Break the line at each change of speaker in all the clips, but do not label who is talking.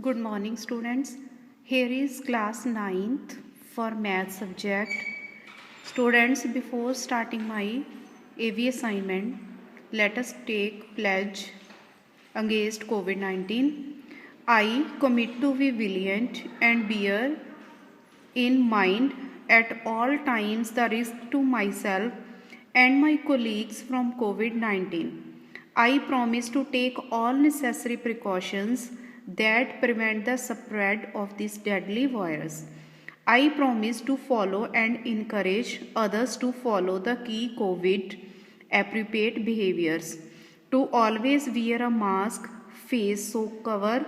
Good morning students. Here is class 9th for math subject. Students, before starting my AV assignment, let us take pledge against COVID-19. I commit to be vigilant and bear in mind at all times the risk to myself and my colleagues from COVID-19. I promise to take all necessary precautions that prevent the spread of this deadly virus. I promise to follow and encourage others to follow the key COVID appropriate behaviors, to always wear a mask, face soap cover,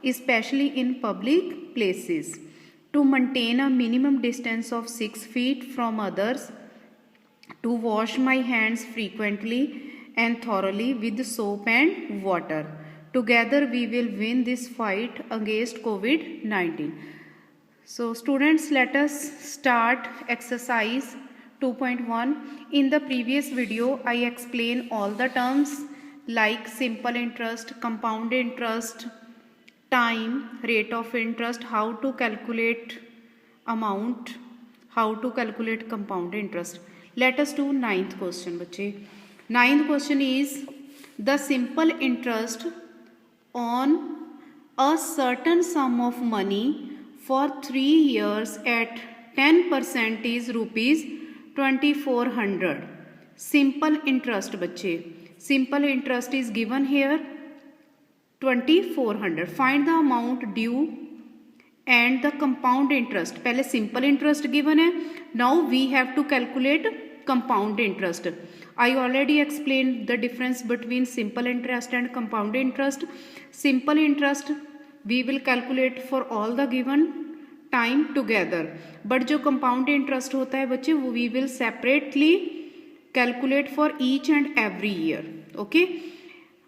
especially in public places, to maintain a minimum distance of 6 feet from others, to wash my hands frequently and thoroughly with soap and water. Together we will win this fight against COVID-19. So students, let us start exercise 2.1. In the previous video, I explained all the terms like simple interest, compound interest, time, rate of interest, how to calculate amount, how to calculate compound interest. Let us do ninth question, बच्चे. Ninth question is the simple interest on a certain sum of money for 3 years at 10% is rupees 2400. Simple interest, बच्चे. Simple interest is given here 2400. Find the amount due and the compound interest. पहले simple interest given है. Now we have to calculate compound interest. I already explained the difference between simple interest and compound interest. Simple interest we will calculate for all the given time together, but जो compound interest होता है बच्चे वो we will separately calculate for each and every year. Okay,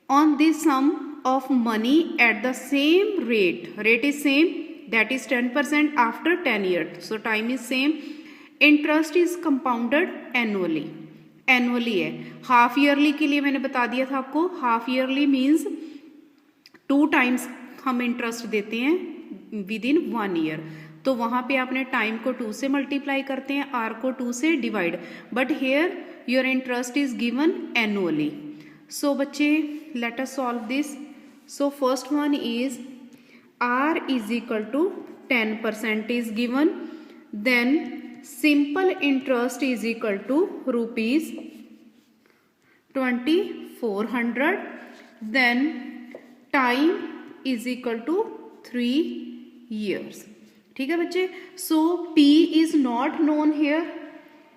on this sum of money at the same rate is same, that is 10% after 10 years, so time is same. Interest is compounded annually है. Half yearly के लिए मैंने बता दिया था आपको, half yearly means 2 times हम interest देते हैं विद इन 1 ईयर, तो वहां पे आपने टाइम को 2 से मल्टीप्लाई करते हैं, आर को 2 से divide, but here your interest is given annually. So बच्चे let us solve this. So first one is R is equal to 10% is given, then simple interest is equal to rupees 2400, then time is equal to 3 years. ठीक है बच्चे. सो P is not known here,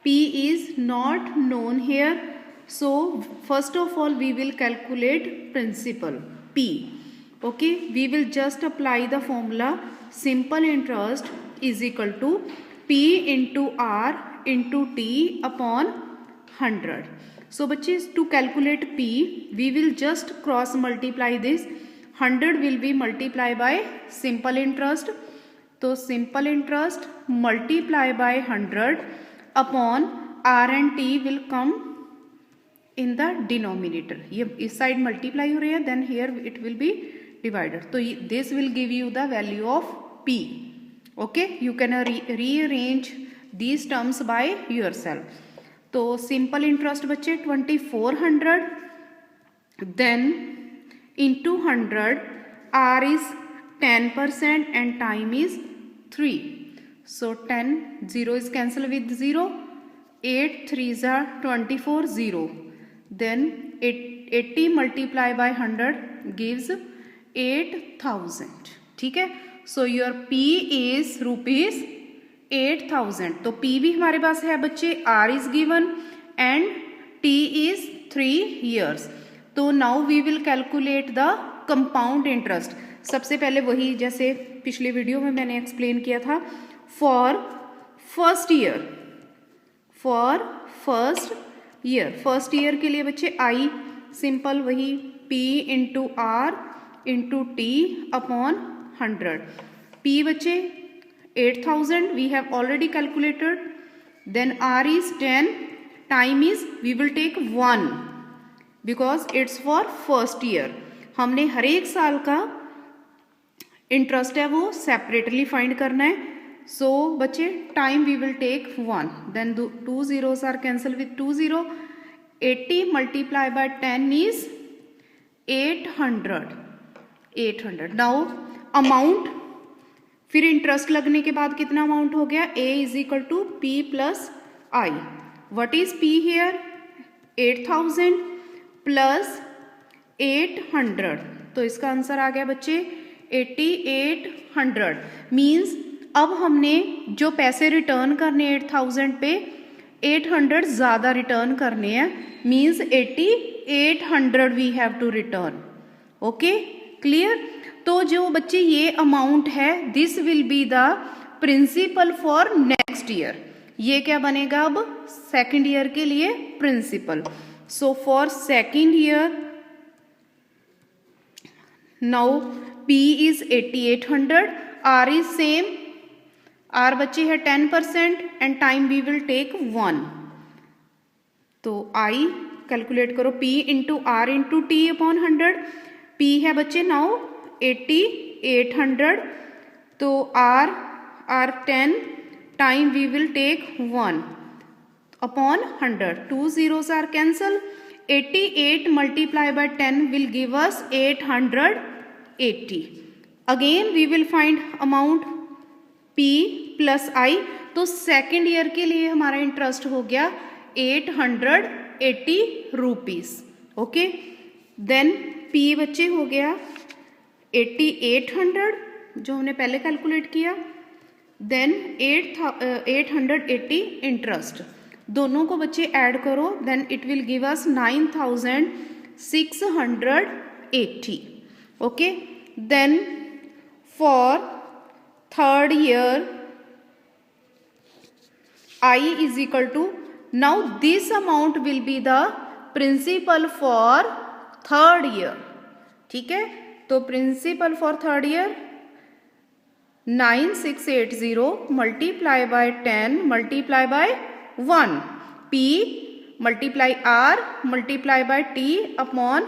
P is not known here. So first of all we will calculate principal P. Okay, we will just apply the formula simple interest is equal to P into R into T upon 100. So बच्चे to calculate P we will just cross multiply this. 100 will be multiplied by simple interest, तो simple interest multiply by 100 upon R and T will come in the denominator. ये इस side multiply हो रही है, then here it will be divided. तो this will give you the value of P. Okay, you can rearrange these terms by yourself. तो simple interest बच्चे 2400, then into 100, R is 10% and time is 3. So 10, 0 is cancelled with 0, 8 3s are 24, 0. Then 80 multiplied by 100 gives 8000. ठीक है. So your P is rupees 8000. तो P भी हमारे पास है बच्चे, R is given and T is 3 years. तो now we will calculate the compound interest. सबसे पहले वही जैसे पिछले वीडियो में मैंने एक्सप्लेन किया था, for first year के लिए बच्चे I सिंपल वही P into R into T upon 100. P बच्चे 8000 we have already calculated, then R is 10, time is we will take 1 because it's for first year. हमने हर एक साल का इंटरेस्ट है वो सेपरेटली फाइंड करना है। सो बच्चे time we will take 1, then 2 zeros are cancel with 2 0। 80 multiply by 10 is 800। Now amount, फिर इंटरेस्ट लगने के बाद कितना अमाउंट हो गया, A is equal to P plus I. What is P here, 8000 plus 800, तो इसका आंसर आ गया बच्चे 8800। मीन्स अब हमने जो पैसे रिटर्न करने 8000 पे 800 ज़्यादा रिटर्न करने हैं, means 8800 we have to return. Okay clear. तो जो बच्चे ये अमाउंट है this will be the principal for next year. ये क्या बनेगा अब सेकेंड ईयर के लिए principal. So for second year now P is 8800, R is same, R बच्चे है 10% and time we will take 1। तो I कैलकुलेट करो, P into R into T upon 100। P है बच्चे नाउ 8800, तो R 10, time we will take 1 upon 100। 2 zeros are cancel. 88 multiply by 10 will give us 880। Again we will find amount P plus I। तो second year के लिए हमारा interest हो गया 880 rupees. Okay then P बच्चे हो गया 8800 जो हमने पहले कैलकुलेट किया, देन 880 इंटरेस्ट, दोनों को बच्चे ऐड करो, then it will give us 9680। Okay then for third year I is equal to, now this amount will be the principal for third year। ठीक है, तो principal for third year 9680 multiply by 10 multiply by 1, P multiply R multiply by T upon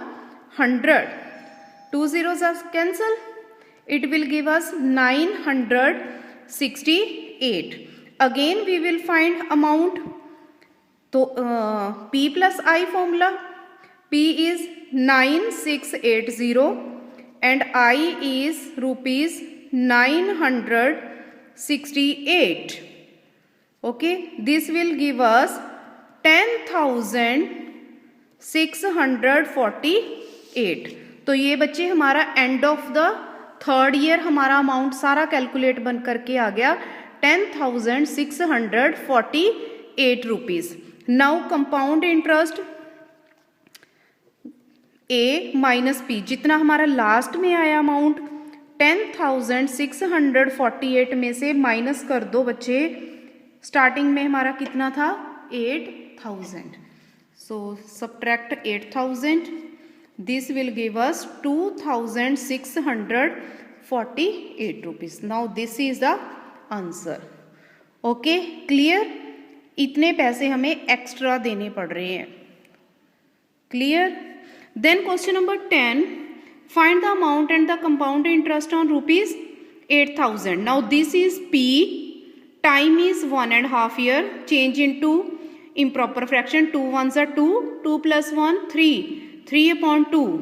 100। 2 zeros are cancel, it will give us 968। Again we will find amount. तो P plus I formula, P is 9680 and I is rupees 968। Okay, this will give us 10,648। तो ये बच्चे हमारा end of the third year हमारा amount सारा calculate बन करके आ गया 10,648 rupees. Now compound interest A minus P, जितना हमारा लास्ट में आया अमाउंट 10,648 में से माइनस कर दो बच्चे, स्टार्टिंग में हमारा कितना था 8,000। So subtract 8,000, this will give us 2,648 rupees. Now this is the answer. Okay clear, इतने पैसे हमें एक्स्ट्रा देने पड़ रहे हैं। Clear. Then question number 10, find the amount and the compound interest on rupees 8,000। Now this is P, time is 1.5 year, change into improper fraction, 2 ones are 2, 2 plus 1 3 upon 2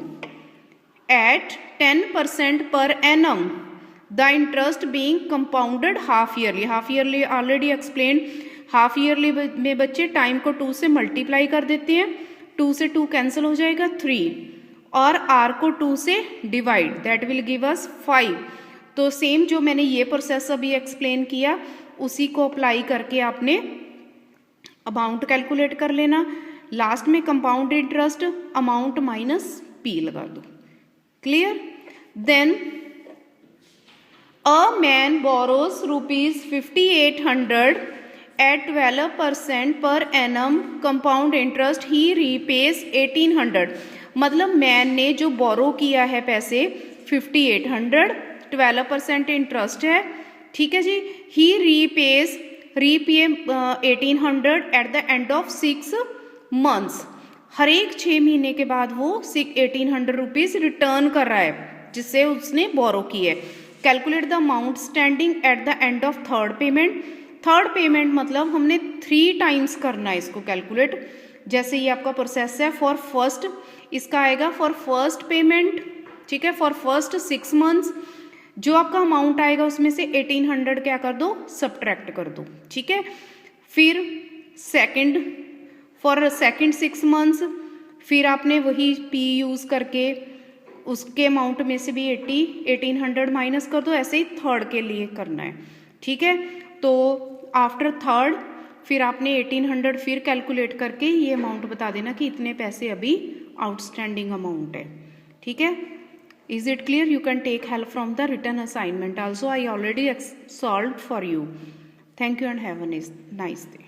at 10% per annum, the interest being compounded half yearly। Half yearly already explain, half yearly में बच्चे time को 2 से multiply कर देते हैं, 2 से 2 cancel हो जाएगा 3, और R को 2 से डिवाइड, दैट विल गिव अस 5। तो सेम जो मैंने ये प्रोसेस अभी एक्सप्लेन किया उसी को अप्लाई करके आपने अमाउंट कैलकुलेट कर लेना। लास्ट में compound interest amount minus P लगा दो। Clear. Then a man borrows rupees 5,800 at 12% per annum compound interest, he repays 1,800। मतलब मैन ने जो बोरो किया है पैसे 5,800, 12% इंटरेस्ट है, ठीक है जी। He repay 1,800 at the end of 6 months। हर एक 6 महीने के बाद वो 1,800 रुपीज रिटर्न कर रहा है जिससे उसने बोरो की है। Calculate the amount standing at the end of third payment. Third payment मतलब हमने 3 टाइम्स करना है इसको कैलकुलेट। जैसे ये आपका प्रोसेस है फॉर फर्स्ट, इसका आएगा फॉर फर्स्ट पेमेंट, ठीक है, फॉर फर्स्ट 6 मंथ्स। जो आपका अमाउंट आएगा उसमें से 1800 क्या कर दो, सब्ट्रैक्ट कर दो, ठीक है। फिर सेकंड, फॉर सेकंड 6 मंथ्स, फिर आपने वही पी यूज़ करके उसके अमाउंट में से भी 1800 माइनस कर दो। ऐसे ही थर्ड के लिए करना है, ठीक है। तो आफ्टर थर्ड फिर आपने 1800 फिर कैलकुलेट करके ये अमाउंट बता देना कि इतने पैसे अभी आउटस्टैंडिंग अमाउंट है, ठीक है। Is it clear? You can take help from the written assignment also. I already solved for you. Thank you and have a nice day.